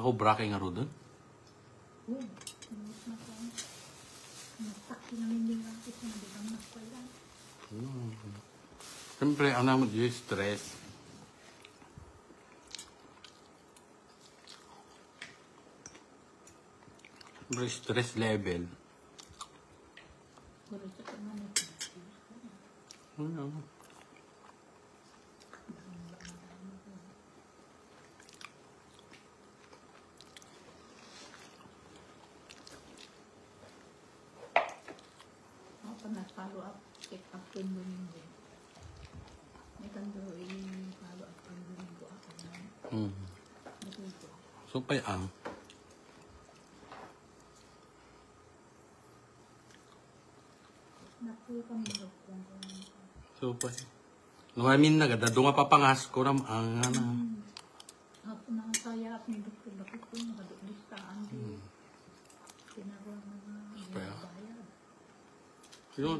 nakakobra kay nga ro doon? Oo. Nasakti namin yung lapis na bilang nakwala. Siyempre, ang naman yung stress. Siyempre, stress level. Puro sa kaman ito. Ako na follow up. Check up ko yung Domingo. May kando yung follow up ko yung Domingo ako na. Natuto. So, pa'y ang. Naku kami doktor. So, pa'y. Nung amin na, gada, doon nga papangas ko na ang ano. Ako na saya at may doktor na ko kung nakaduklistaan din. Tinawag na Kaya? bayad. Yun,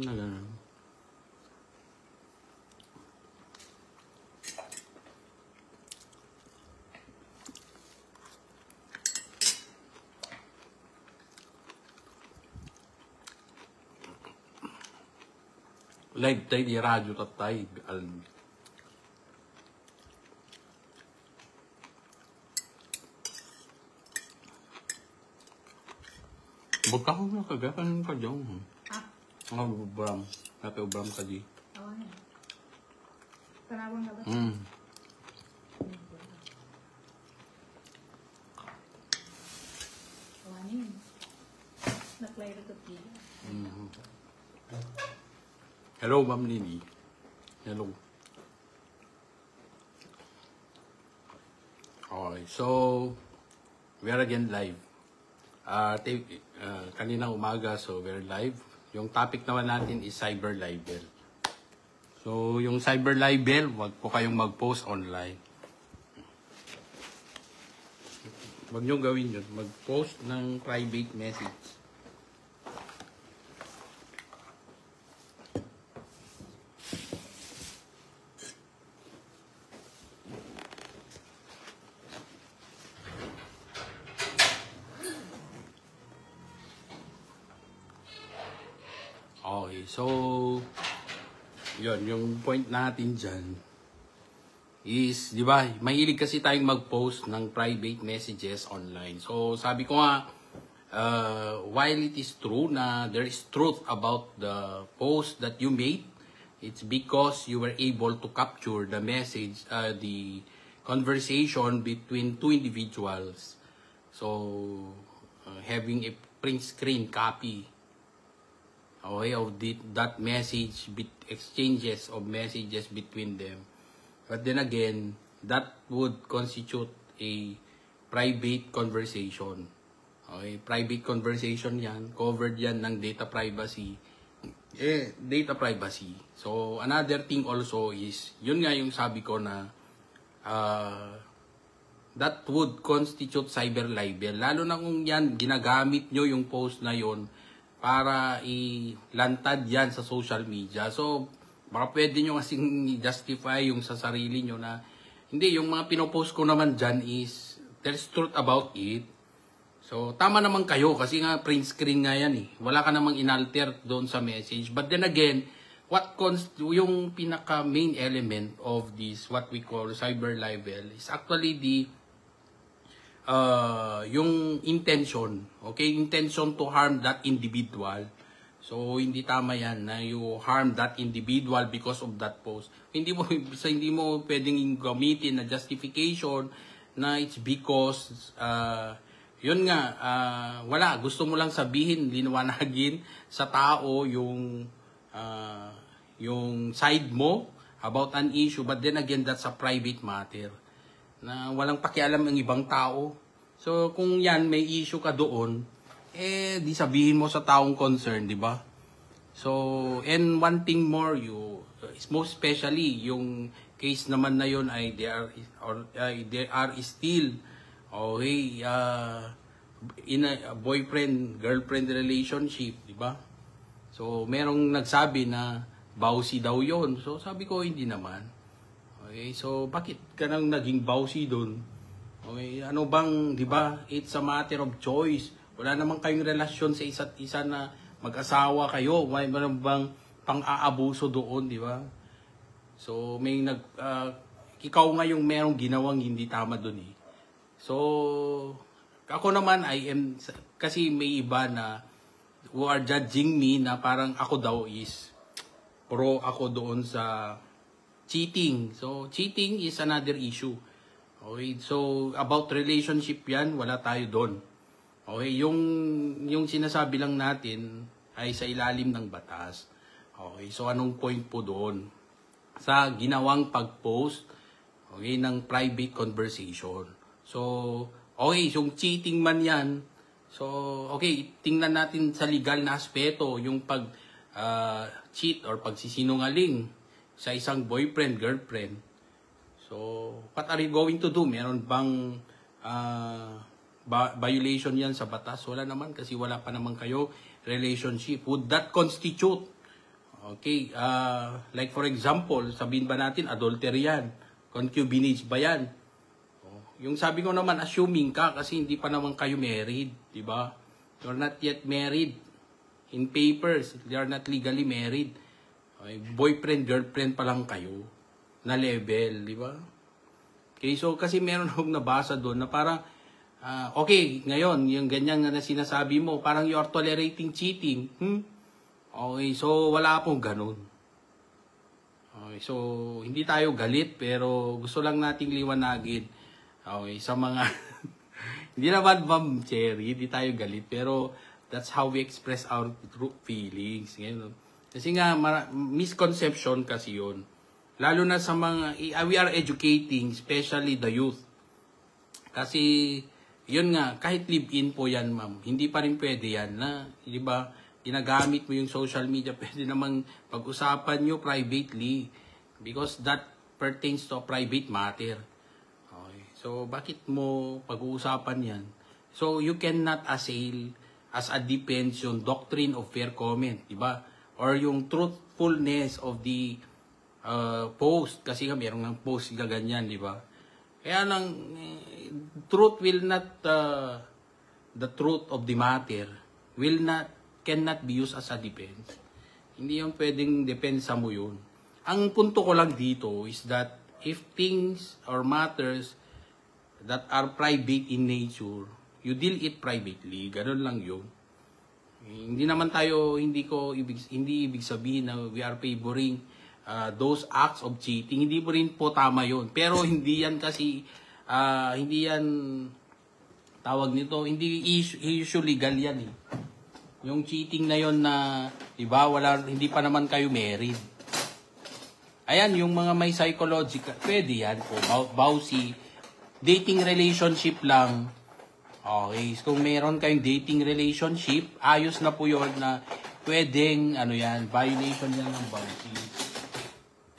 na gano'n. Live tayo, di radyo tatay. Bukta ko na kagakan ka dyan. Ah, Ang ubram. Nape ubram ka di. awan na. Tanawang na ba? Awanin. Naklay na ito pila. Hello, Ma'am Nini. Hello. Okay, so we are again live. Kaninang umaga, so we're live. Yung topic naman natin is cyber libel. So, yung cyber libel, wag po kayong mag-post online. Wag nyo gawin yun. Mag-post ng private message. Okay, so yun, yung point natin dyan is, di ba, mahilig kasi tayong mag-post ng private messages online. So, sabi ko nga, while it is true na there is truth about the post that you made, it's because you were able to capture the message, the conversation between two individuals. So, having a print screen copy of that message, exchanges of messages between them. But then again, that would constitute a private conversation. Okay, private conversation yan, covered yan ng data privacy. Data privacy. So, another thing also is, yun nga yung sabi ko na, that would constitute cyber libel. Lalo na kung yan, ginagamit nyo yung post na yun para ilantad yan sa social media. So, baka pwede nyo kasing justify yung sa sarili nyo na, hindi, yung mga pinopost ko naman dyan is, there's truth about it. So, tama naman kayo kasi nga print screen nga yan eh. Wala ka namang inalter doon sa message. But then again, yung pinaka main element of this, what we call cyber libel, is actually yung intention, okay? Intention to harm that individual. So, hindi tama yan na you harm that individual because of that post. Hindi mo pwedeng gamitin na justification na it's because, yun nga, wala. Gusto mo lang sabihin, liwanagin sa tao yung side mo about an issue. But then again, that's a private matter na walang pakialam ang ibang tao. So, kung yan, may issue ka doon, di sabihin mo sa taong concerned, di ba? So, and one thing more, most especially, yung case naman na yun ay they are still, okay, in a boyfriend-girlfriend relationship, di ba? So, merong nagsabi na bawsi daw yun. So, sabi ko, hindi naman. Okay, so bakit ka nang naging bawsi doon? Okay, ano bang, di ba? It's a matter of choice. Wala naman kayong relasyon sa isa't isa na mag-asawa kayo. May bang pang-aabuso doon, di ba? So, may ikaw nga yung merong ginawang hindi tama doon eh. So, ako naman, kasi may iba na who are judging me na parang ako daw is pro ako doon sa cheating. So, cheating is another issue. Okay, so about relationship yan, wala tayo doon. Okay, yung sinasabi lang natin ay sa ilalim ng batas. Okay, so anong point po doon? Sa ginawang pag-post, okay, ng private conversation. So, okay, yung cheating man yan, so, okay, tingnan natin sa legal na aspeto, yung pag-cheat or pagsisinungaling sa isang boyfriend, girlfriend. So, what are you going to do? Meron bang violation yan sa batas? Wala naman kasi wala pa naman kayo relationship. Would that constitute? Okay, like for example, sabihin ba natin adultery yan? Concubinage ba yan? Yung sabi ko naman, assuming ka kasi hindi pa naman kayo married, di ba? You're not yet married. In papers, you are not legally married. Okay, boyfriend, girlfriend pa lang kayo na level, di ba? Okay, so kasi meron akong nabasa doon na parang, okay, ngayon, yung ganyan na sinasabi mo, parang you are tolerating cheating. Okay, so wala pong ganun. Okay, so hindi tayo galit, pero gusto lang nating liwanagin. Okay, sa mga, hindi naman Ma'am Cherry, hindi tayo galit, pero that's how we express our true feelings. Ngayon, kasi nga, misconception kasi yun. Lalo na sa mga, we are educating, especially the youth. Kasi, yun nga, kahit live-in po yan, ma'am, hindi pa rin pwede yan na, di ba, ginagamit mo yung social media, pwede namang pag-usapan nyo privately because that pertains to a private matter. Okay. So, bakit mo pag-uusapan yan? So, you cannot assail as a defense yung doctrine of fair comment, di ba? Or yung truthfulness of the post, kasi nga mayroong ng post gaganyan, di ba? Kaya lang, truth will not, the truth of the matter cannot be used as a defense. Hindi yung pwedeng depensa mo yun. Ang punto ko lang dito is that if things or matters that are private in nature, you deal it privately, ganun lang yun. Hindi naman tayo, hindi ibig sabihin na we are favoring those acts of cheating. Hindi po rin po tama yun. Pero hindi yan kasi, hindi yan, tawag nito, hindi issue legal yan eh. Yung cheating na yon na, diba, hindi pa naman kayo married. Ayan, yung mga may psychological, pwede yan po, bawsi, dating relationship lang. Okay, so kung meron kayong dating relationship, ayos na po yun na pwedeng, ano yan, violation yan ng bawsi.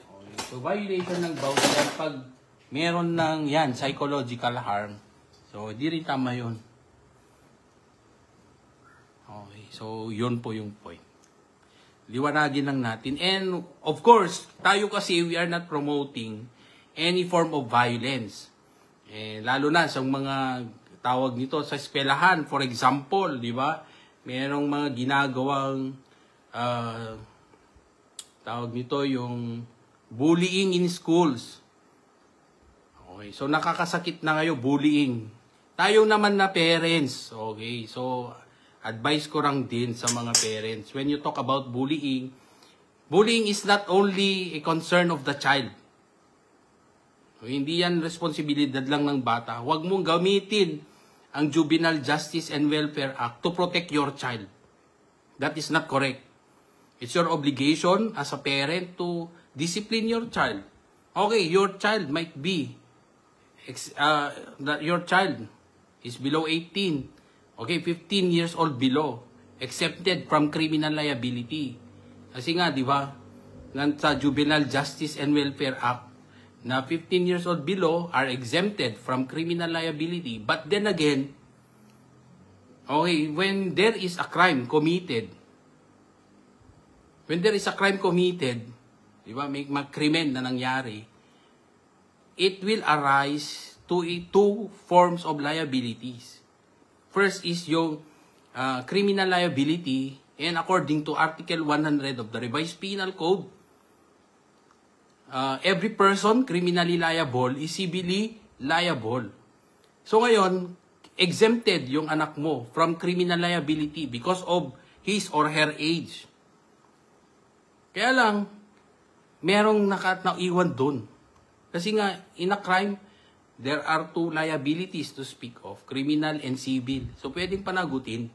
Okay, so violation ng bawsi yan pag meron ng, yan, psychological harm. So, di rin tama yun. Okay, so yun po yung point. Liwanagin lang natin. And of course, tayo kasi we are not promoting any form of violence. Lalo na sa mga tawag nito sa eskwelahan, for example, di ba? Merong mga ginagawang tawag nito yung bullying in schools. Okay, so nakakasakit na kayo, bullying. Tayo naman na parents, okay, so advice ko lang din sa mga parents, when you talk about bullying, bullying is not only a concern of the child. So, hindi yan responsibilidad lang ng bata. Huwag mong gamitin ang Juvenile Justice and Welfare Act to protect your child. That is not correct. It's your obligation as a parent to discipline your child. Okay, your child might be, your child is below 18. Okay, 15 years old below, exempted from criminal liability. Kasi nga, di ba, sa Juvenile Justice and Welfare Act, na 15 years old below are exempted from criminal liability. But then again, okay, when there is a crime committed, di ba, may krimen na nangyari, it will arise two forms of liabilities. First is yung criminal liability, and according to Article 100 of the Revised Penal Code, every person criminally liable is civilly liable. So ngayon, exempted yung anak mo from criminal liability because of his or her age. Kaya lang, merong naiwan dun. Kasi nga, in a crime, there are two liabilities to speak of, criminal and civil. So pwedeng panagutin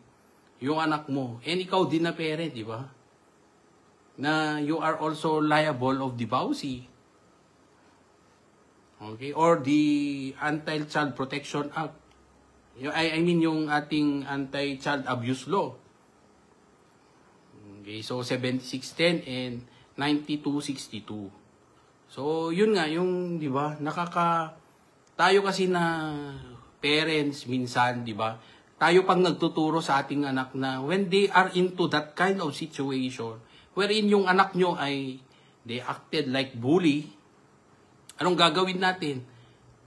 yung anak mo. And ikaw din na parent, di ba? Na you are also liable of the vowsy. Okay? Or the Anti-Child Protection Act. I mean yung ating Anti-Child Abuse Law. Okay, so 7610 and 9262. So yun nga, yung, di ba, tayo kasi na parents minsan, di ba, tayo pang nagtuturo sa ating anak na when they are into that kind of situation, wherein yung anak nyo ay, they acted like bully, anong gagawin natin?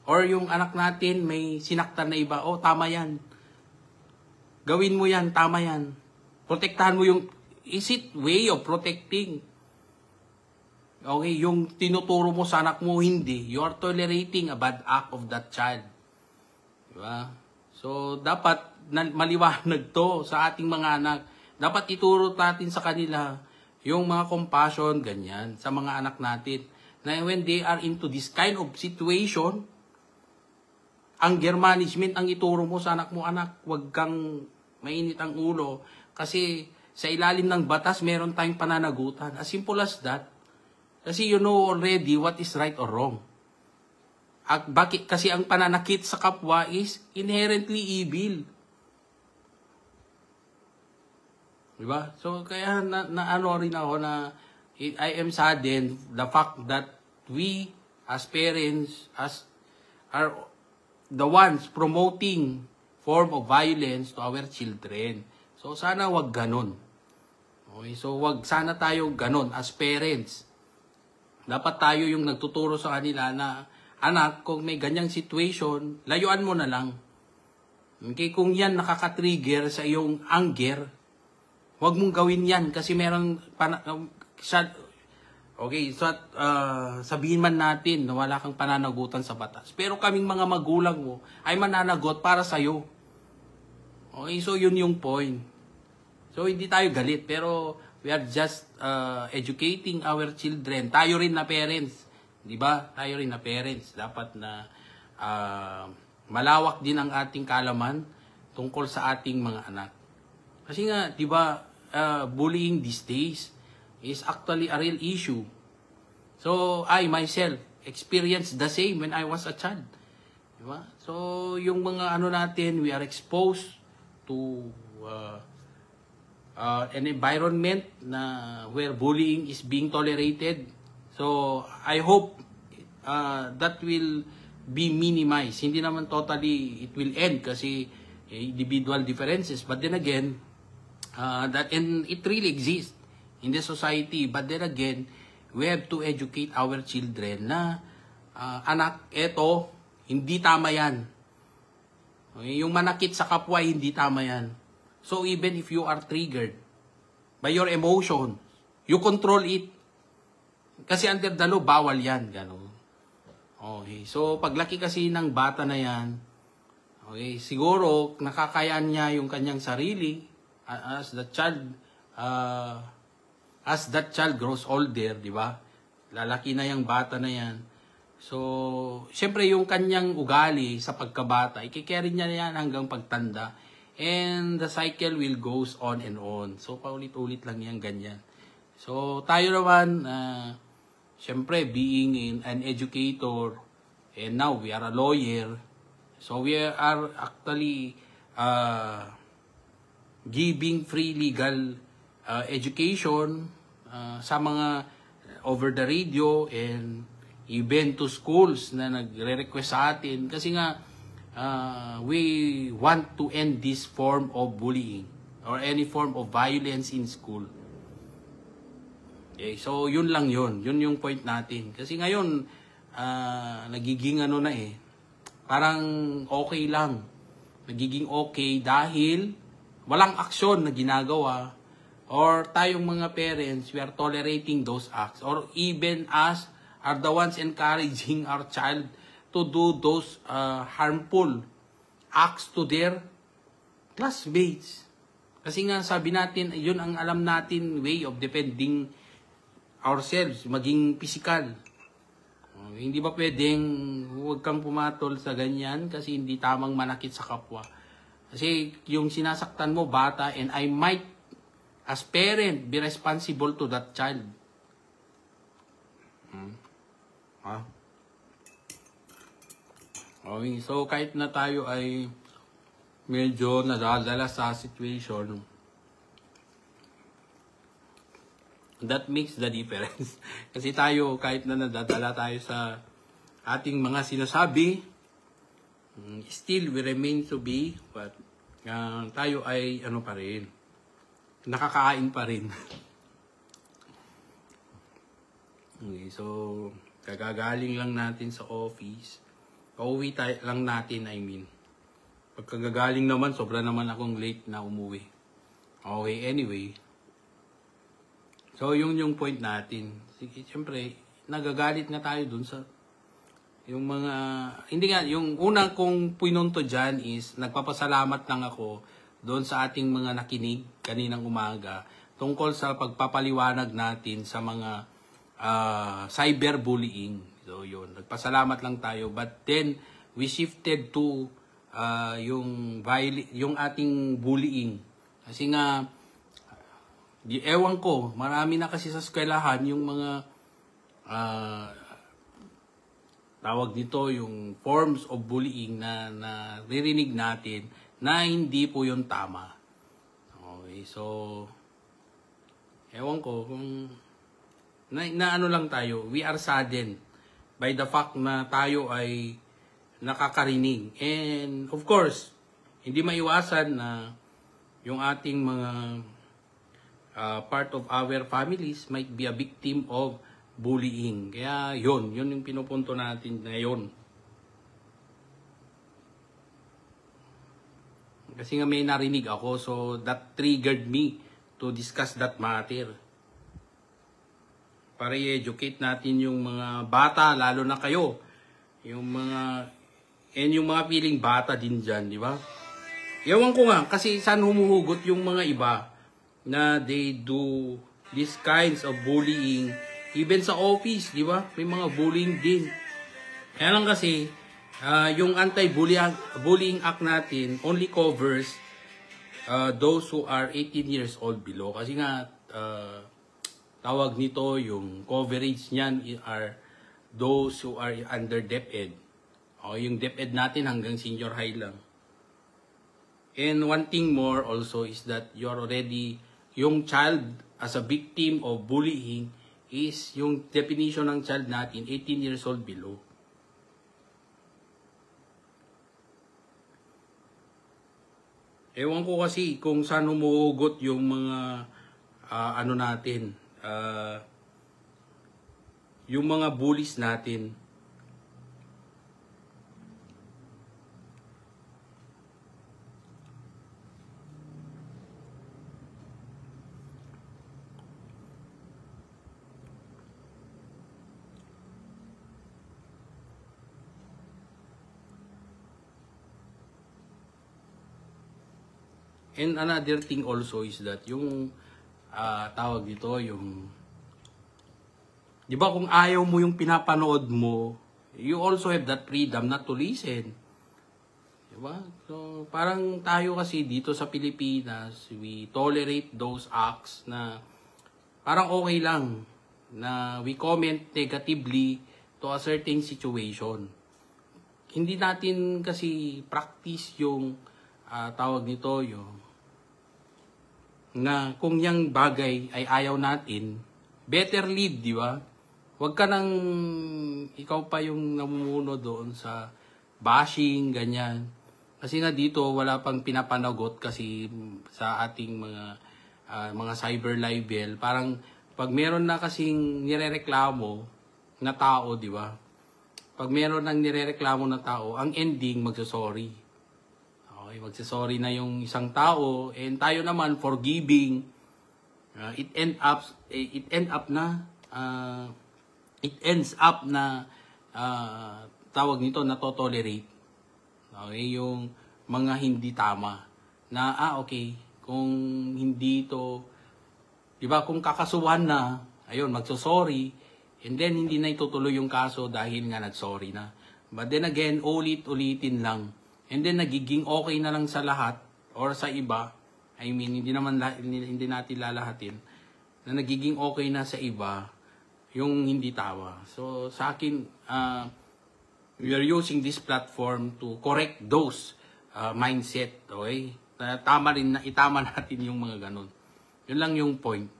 Or yung anak natin may sinaktan na iba, oh, tama yan. Gawin mo yan, tama yan. Protektahan mo yung, is it way of protecting? Okay, yung tinuturo mo sa anak mo, hindi. You are tolerating a bad act of that child. Diba? So, dapat maliwanag to sa ating mga anak. Dapat ituro natin sa kanila yung mga compassion, ganyan, sa mga anak natin. Na when they are into this kind of situation, anger management ang ituro mo sa anak mo, anak, huwag kang mainit ang ulo. Kasi sa ilalim ng batas, meron tayong pananagutan. As simple as that. Kasi you know already what is right or wrong. At bakit? Kasi ang pananakit sa kapwa is inherently evil. Diba? So, kaya ano rin ako na I am saddened the fact that we as parents are the ones promoting form of violence to our children. So, sana wag ganon. Okay? So, wag sana tayo ganon as parents. Dapat tayo yung nagtuturo sa kanila na, anak, kung may ganyang situation, layuan mo na lang. Okay? Kung yan nakaka-trigger sa iyong anger, wag mong gawin yan kasi meron okay, so sabihin man natin na wala kang pananagutan sa batas. Pero kaming mga magulang mo ay mananagot para sa iyo. Okay, so yun yung point. So hindi tayo galit, pero we are just educating our children. Tayo rin na parents, 'di ba? Tayo rin na parents, dapat na malawak din ang ating kaalaman tungkol sa ating mga anak. Kasi nga, 'di ba, bullying these days is actually a real issue. So, I myself experienced the same when I was a child. Diba? So, yung mga ano natin, we are exposed to an environment na where bullying is being tolerated. So, I hope that will be minimized. Hindi naman totally it will end kasi individual differences. But then again, and it really exists in the society. But then again, we have to educate our children na, anak, eto, hindi tama yan. Okay? Yung manakit sa kapwa, hindi tama yan. So even if you are triggered by your emotion, you control it. Kasi under the law, bawal yan. Ganun. Okay. So paglaki kasi ng bata na yan, okay, siguro nakakayaan niya yung kanyang sarili as that child grows older, di ba? Lalaki na yung bata na yan. So, syempre yung kanyang ugali sa pagkabata, ikikerry niya yan hanggang pagtanda. And the cycle will goes on and on. So, paulit-ulit lang yan, ganyan. So, tayo naman, syempre, being an educator, and now we are a lawyer. So, we are actually giving free legal education sa mga over the radio and even to schools na nagre-request sa atin. Kasi nga, we want to end this form of bullying or any form of violence in school. Okay, so, yun lang yun. Yun yung point natin. Kasi ngayon, nagiging ano na parang okay lang. Nagiging okay dahil walang aksyon na ginagawa, or tayong mga parents, we are tolerating those acts, or even us are the ones encouraging our child to do those harmful acts to their classmates. Kasi nga sabi natin, yun ang alam natin way of defending ourselves, maging physical. Hindi ba pwedeng huwag kang pumatol sa ganyan kasi hindi tamang manakit sa kapwa. Kasi yung sinasaktan mo bata, and I might as parent be responsible to that child. Okay, so kahit na tayo ay medyo nadadala sa situation, that makes the difference. Kasi tayo, kahit na nadadala tayo sa ating mga sinasabi, still we remain to be, but tayo ay ano pa rin, nakakain pa rin. Okay, so kagagaling lang natin sa office. Pauwi lang natin, I mean. Pagkagagaling naman, sobra naman akong late na umuwi. Okay, anyway. So, yung point natin. Sige, siyempre, nagagalit nga tayo dun sa yung mga, hindi nga, yung unang kong pinunto dyan is, nagpapasalamat lang ako doon sa ating mga nakinig kaninang umaga tungkol sa pagpapaliwanag natin sa mga cyberbullying. So, yun. Nagpasalamat lang tayo. But then, we shifted to yung ating bullying. Kasi nga, ewan ko, marami na kasi sa eskwelahan yung mga tawag dito, yung forms of bullying na naririnig natin na hindi po yung tama. Okay, so ewan ko kung na ano lang tayo, we are saddened by the fact na tayo ay nakakarinig. And of course, hindi maiwasan na yung ating mga part of our families might be a victim of bullying. Kaya yun yung pinupunto natin ngayon. Kasi nga may narinig ako, so that triggered me to discuss that matter. Para i-educate natin yung mga bata, lalo na kayo. Yung mga piling bata din dyan, di ba? Ewan ko nga, kasi saan humuhugot yung mga iba na they do these kinds of bullying, even sa office, di ba? May mga bullying din. Kaya lang kasi, yung anti-bullying act natin only covers those who are 18 years old below. Kasi nga, tawag nito, yung coverage niyan are those who are under DepEd. O, yung DepEd natin hanggang senior high lang. And one thing more also is that you're already, yung child as a victim of bullying is yung definition ng child natin, 18 years old below. Ewan ko kasi kung saan humuhugot yung mga ano natin, yung mga bullies natin. And another thing also is that yung tawag dito, yung di ba kung ayaw mo yung pinapanood mo, you also have that freedom not to listen. Di ba? So, parang tayo kasi dito sa Pilipinas, we tolerate those acts na parang okay lang na we comment negatively to a certain situation. Hindi natin kasi practice yung tawag nito, yung na kung yung bagay ay ayaw natin, better leave, di ba? Huwag ka nang ikaw pa yung namumuno doon sa bashing, ganyan. Kasi nga dito, wala pang pinapanagot kasi sa ating mga cyber libel. Parang pag meron na kasing nirereklamo na tao, di ba? pag meron nang nirereklamo na tao, ang ending, magsasorry. Okay, magsasorry na yung isang tao, and tayo naman, forgiving, it ends up na tawag nito na tolerate, okay, yung mga hindi tama na okay, kung hindi to, di ba, kung kakasuhan na, ayun, magsosorry, and then hindi na itutuloy yung kaso dahil nga nagsorry na. But then again, ulit-ulitin lang, and then nagiging okay na lang sa lahat or sa iba. I mean, hindi natin lalahatin na nagiging okay na sa iba yung hindi tawa. So sa akin, we are using this platform to correct those mindset, okay? Tama rin na itama natin yung mga ganun. Yun lang yung point.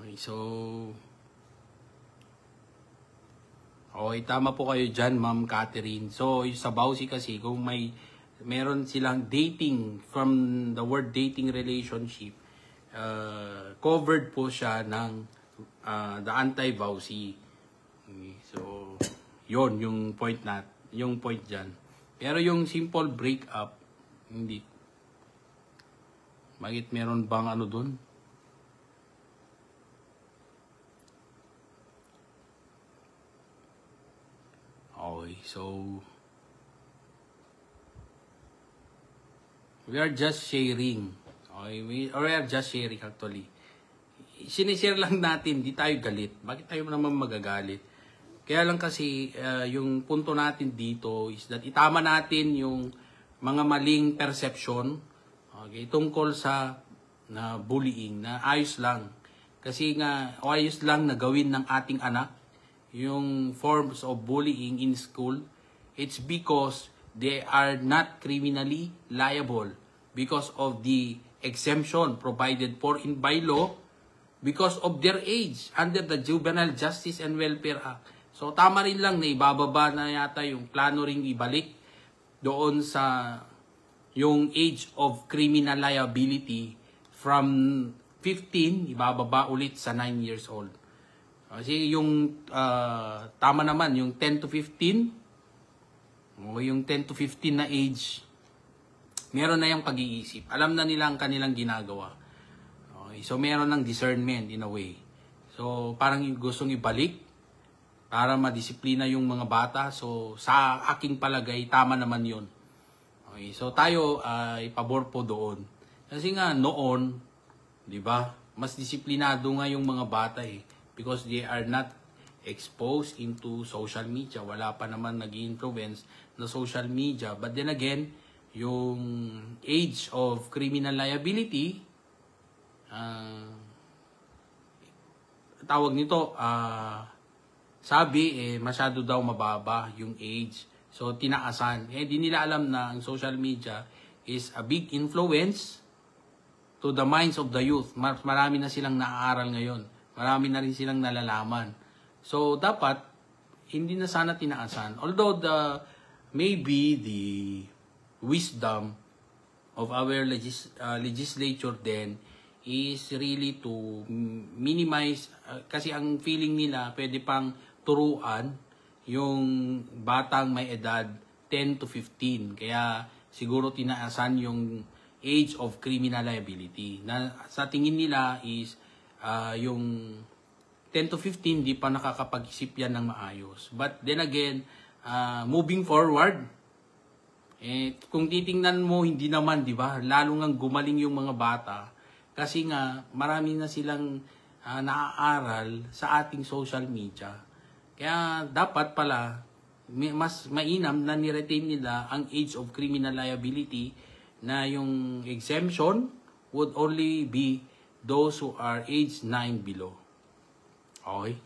Okay, so okay, tama po kayo dyan, Ma'am Catherine. So, sa Bausi kasi, kung meron silang dating, from the word dating relationship, covered po siya ng the anti-Bausi. Okay, so, yon yung point dyan. Pero yung simple breakup, hindi. Bakit meron bang ano dun? Okay, so we are just sharing. Okay, we are just sharing actually. Sinishare lang natin, di tayo galit. Bakit tayo naman magagalit? Kaya lang kasi yung punto natin dito is that itama natin yung mga maling perception, okay, tungkol sa na bullying, na ayos lang. Kasi nga ayos lang na gawin ng ating anak yung forms of bullying in school. It's because they are not criminally liable because of the exemption provided for in by law because of their age under the Juvenile Justice and Welfare Act. So tama rin lang na ibababa na yata yung plano ring ibalik doon sa yung age of criminal liability from 15, ibababa ulit sa 9 years old. Kasi yung tama naman, yung 10 to 15, o yung 10 to 15 na age, meron na yung pag-iisip. Alam na nila ang kanilang ginagawa. Okay, so meron ng discernment in a way. So parang gustong ibalik para madisiplina yung mga bata. So sa aking palagay, tama naman yun. Okay, so tayo ay pabor po doon. Kasi nga noon, di ba, mas disiplinado nga yung mga bata eh. Because they are not exposed into social media. Wala pa naman nag-influence na social media. But then again, yung age of criminal liability, tawag nito, sabi, masyado daw mababa yung age. So, tinaasan. Di nila alam na ang social media is a big influence to the minds of the youth. Marami na silang naaaral ngayon. Marami na rin silang nalalaman. So, dapat, hindi na sana tinaasan. Although, maybe the wisdom of our legislature then is really to minimize, kasi ang feeling nila, pwede pang turuan yung batang may edad 10 to 15. Kaya, siguro tinaasan yung age of criminal liability. Na sa tingin nila is, yung 10 to 15, di pa nakakapag-isip yan ng maayos. But then again, moving forward, kung titingnan mo, hindi naman, di ba? Lalo nga gumaling yung mga bata. Kasi nga, marami na silang naaaral sa ating social media. Kaya dapat pala, mas mainam na niretain nila ang age of criminal liability na yung exemption would only be those who are age 9 below. Okay?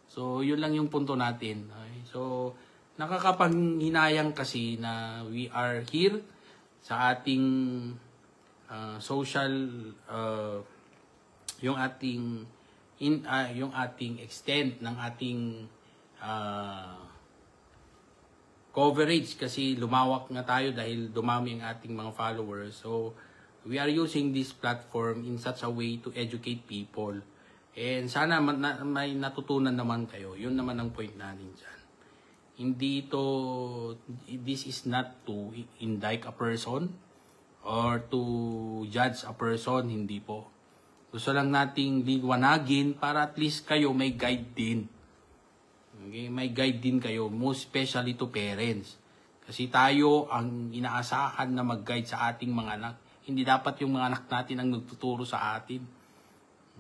So, yun lang yung punto natin. Okay? So, nakakapanghinayang kasi na we are here sa ating social, yung ating extent ng ating coverage kasi lumawak nga tayo dahil dumami ang ating mga followers. So, we are using this platform in such a way to educate people. And sana may natutunan naman kayo. Yun naman ang point natin dyan. This is not to indict a person or to judge a person, hindi po. Gusto lang nating liwanagin para at least kayo may guide din. Okay? May guide din kayo, most especially to parents. Kasi tayo ang inaasahan na mag-guide sa ating mga anak. Hindi dapat yung mga anak natin ang nagtuturo sa atin.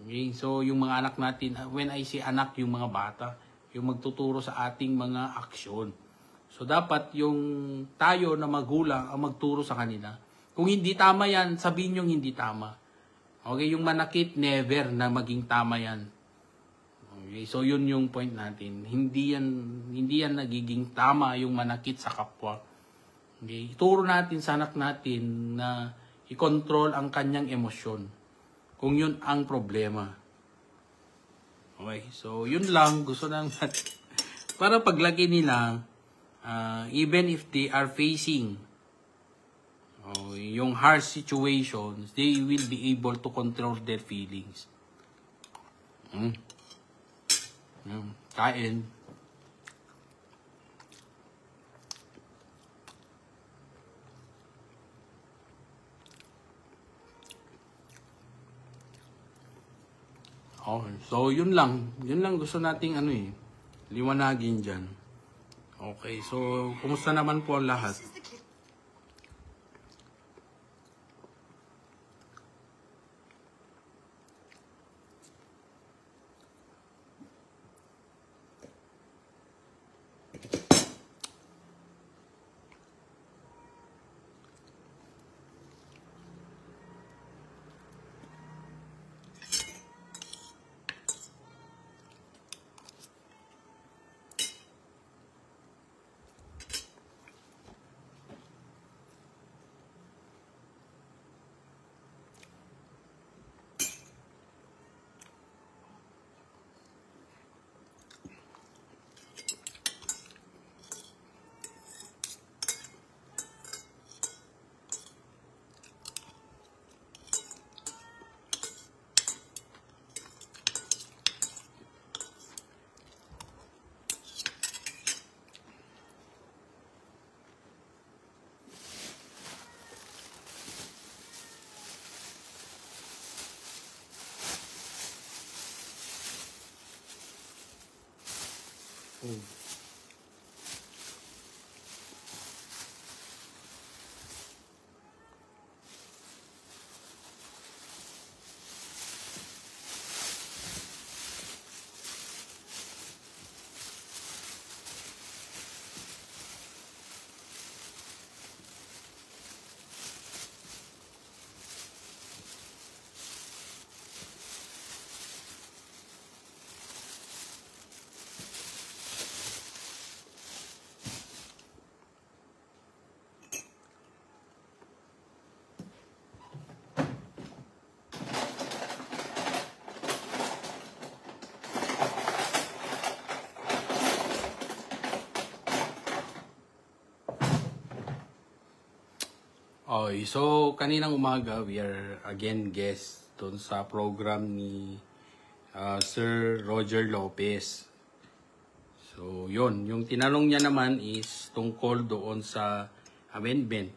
Okay? So, yung mga anak natin, when I say anak, yung mga bata, yung magtuturo sa ating mga aksyon. So, dapat yung tayo na magulang ang magturo sa kanila. Kung hindi tama yan, sabihin nyo hindi tama. Okay? Yung manakit, never na maging tama yan. Okay? So, yun yung point natin. Hindi yan nagiging tama yung manakit sa kapwa. Okay? Ituro natin sa anak natin na i-control ang kanyang emosyon. Kung yun ang problema. Okay, so yun lang gusto nang para paglaki nila even if they are facing yung harsh situations, they will be able to control their feelings. Kain. Okay, so yun lang gusto nating liwanagin dyan. Okay, so kumusta naman po ang lahat? Okay, so kaninang umaga we are again guest doon sa program ni Sir Roger Lopez. So yun, yung tinanong niya naman is tungkol doon sa amendment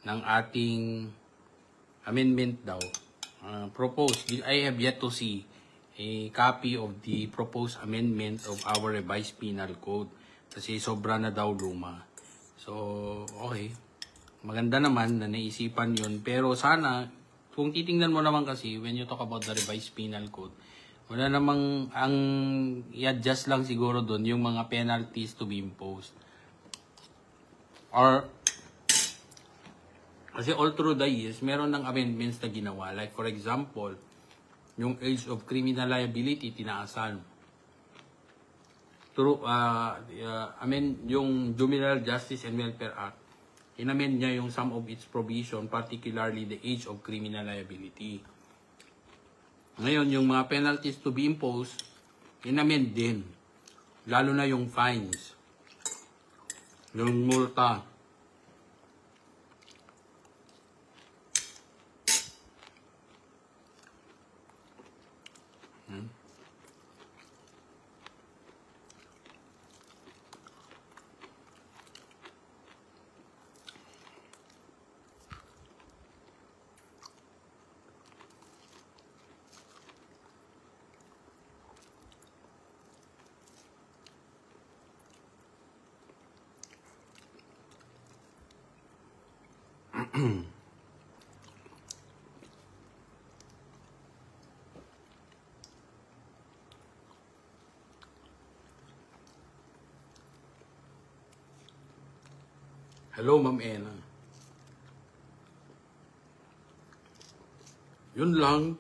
ng ating amendment daw. Proposed, I have yet to see a copy of the proposed amendment of our revised penal code kasi sobra na daw luma. So, okay. Maganda naman na naisipan yun. Pero sana, kung titingnan mo naman kasi, when you talk about the revised penal code, wala namang, ang i-adjust lang siguro doon yung mga penalties to be imposed. Or, kasi all through the years, meron ng amendments na ginawa. Like for example, yung age of criminal liability, tinaasan. Through, yung Juvenile Justice and Welfare Act, inamend niya yung some of its provision, particularly the age of criminal liability. Ngayon, yung mga penalties to be imposed, inamend din. Lalo na yung fines. Yung multa. Hello, Ma'am Ena. Yun lang.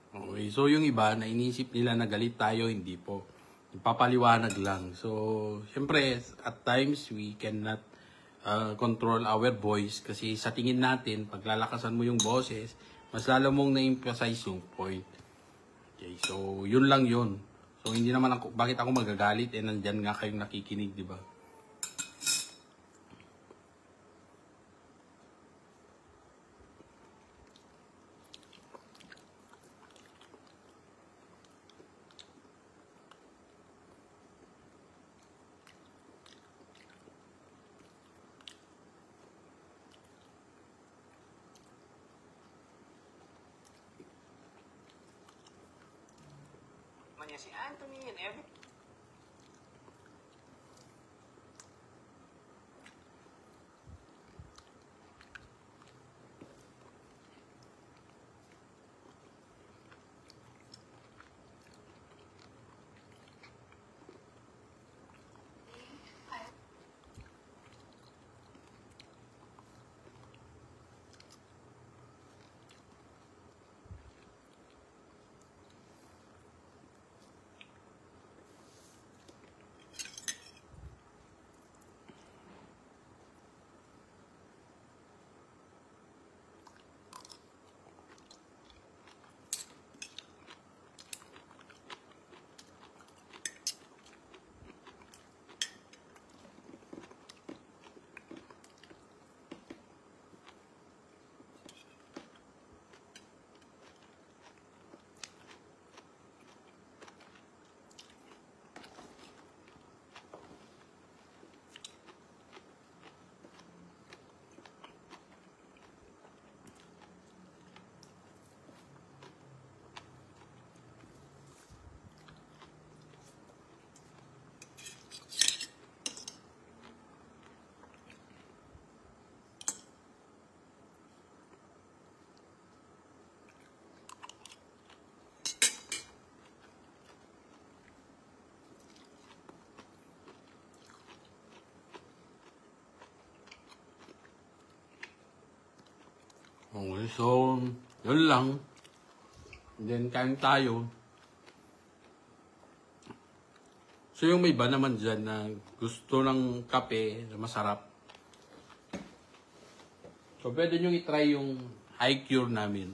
Okay, so yung iba, na inisip nila na galit tayo, hindi po. Ipapaliwanag lang. So, syempre, at times, we cannot control our voice kasi sa tingin natin, paglalakasan mo yung boses, mas lalo mong na-emphasize yung point. Okay, so, yun lang yun. So, hindi naman ako, bakit ako magagalit? Eh, nandyan nga kayong nakikinig, di ba? Niya si Anthony and every Okay, so, yun lang. And then, kain tayo. So yung may iba naman dyan na gusto ng kape na masarap. So pwede nyo itry yung iCure namin.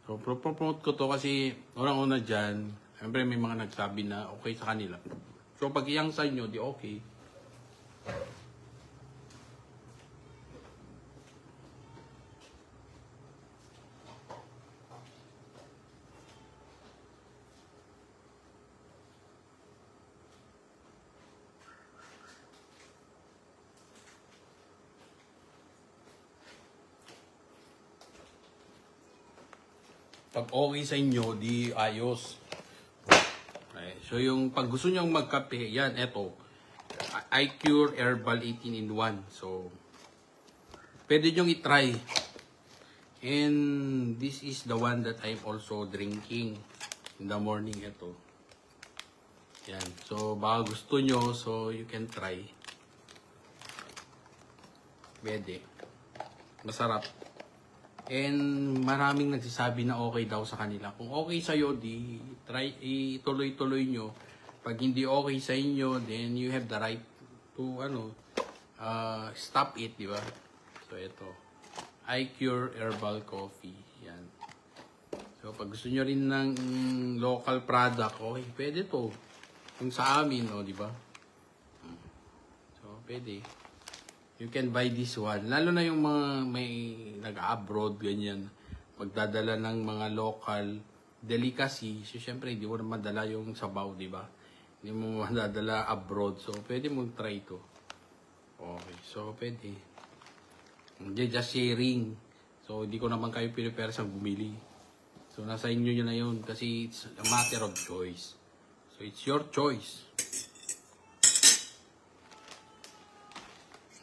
So promote ko to kasi unang-una dyan, siyempre may mga nagsabi na okay sa kanila. So pag iyang sa inyo, di okay. Pag okay sa inyo, di ayos. Okay. So yung pag gusto nyo magkape, yan, eto. iCure Herbal 18 in 1. So, pwede nyo itry. And this is the one that I'm also drinking in the morning. Ito. Yan. So, baka gusto nyo, so you can try. Pwede. Masarap. And maraming nagsasabi na okay daw sa kanila. Kung okay sa'yo, di try, ituloy-tuloy nyo. Pag hindi okay sa inyo, then you have the right to stop it, di ba? So ito, iCure Herbal Coffee. Yan. So pag gusto nyo rin ng local product, okay, pwede to. Yung sa amin, di ba? So pwede. You can buy this one. Lalo na yung mga may nag-abroad, ganyan. Magdadala ng mga local delicacy. So, syempre, hindi mo na madala yung sabaw, di ba? Hindi mo madadala abroad. So, pwede mong try ito. Okay. So, pwede. Hindi, just sharing. So, hindi ko naman kayo pinipera sa bumili. So, nasa inyo yun na yun. Kasi it's a matter of choice. So, it's your choice.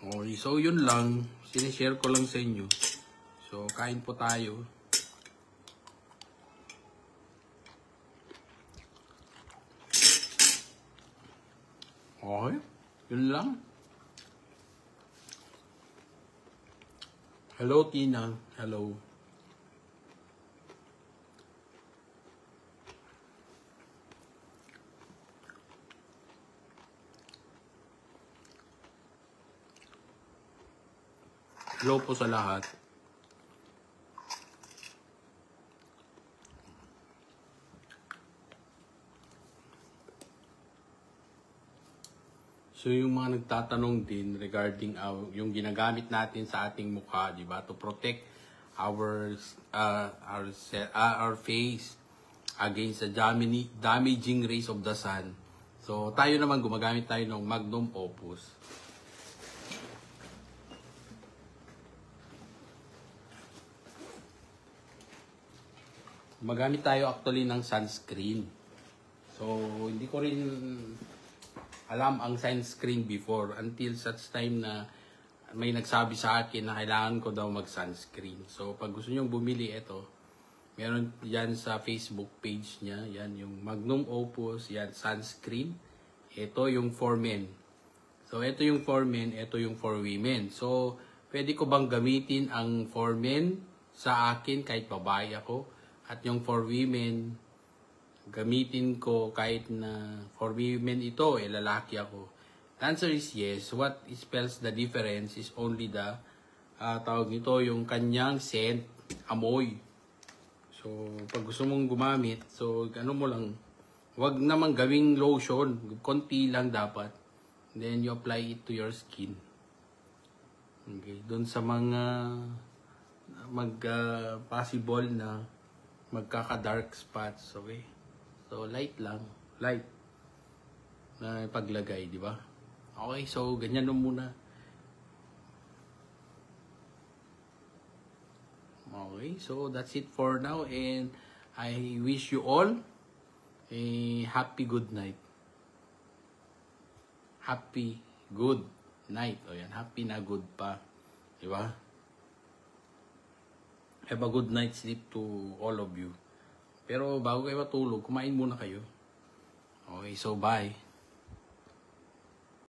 Okay, so yun lang. Sinishare ko lang sa inyo. So, kain po tayo. Okay, yun lang. Hello, Tina. Hello. Hello po sa lahat. So yung mga nagtatanong din regarding yung ginagamit natin sa ating mukha, di ba? To protect our face against the damaging rays of the sun. So tayo naman gumagamit tayo ng Magnum Opus. Magamit tayo actually ng sunscreen. So, hindi ko rin alam ang sunscreen before until such time na may nagsabi sa akin na kailangan ko daw mag-sunscreen. So, pag gusto nyo bumili, ito, meron yan sa Facebook page niya. Yan, yung Magnum Opus, yan, sunscreen. Ito yung for men. So, ito yung for men, ito yung for women. So, pwede ko bang gamitin ang for men sa akin kahit babae ako? At yung for women, gamitin ko kahit na for women ito, lalaki ako. The answer is yes. What spells the difference is only the, tawag nito, yung kanyang scent, amoy. So, pag gusto mong gumamit, so, ano mo lang, wag namang gawing lotion, konti lang dapat. Then, you apply it to your skin. Okay, doon sa mga possible na magkaka-dark spots, okay? So, light lang. Light na paglagay, di ba? Okay, so, ganyan na muna. Okay, so, that's it for now. And I wish you all a happy good night. Happy good night. O yan, happy na good pa. Di ba? Have a good night's sleep to all of you. Pero bago kayo matulog, kumain muna kayo. Okay, so bye.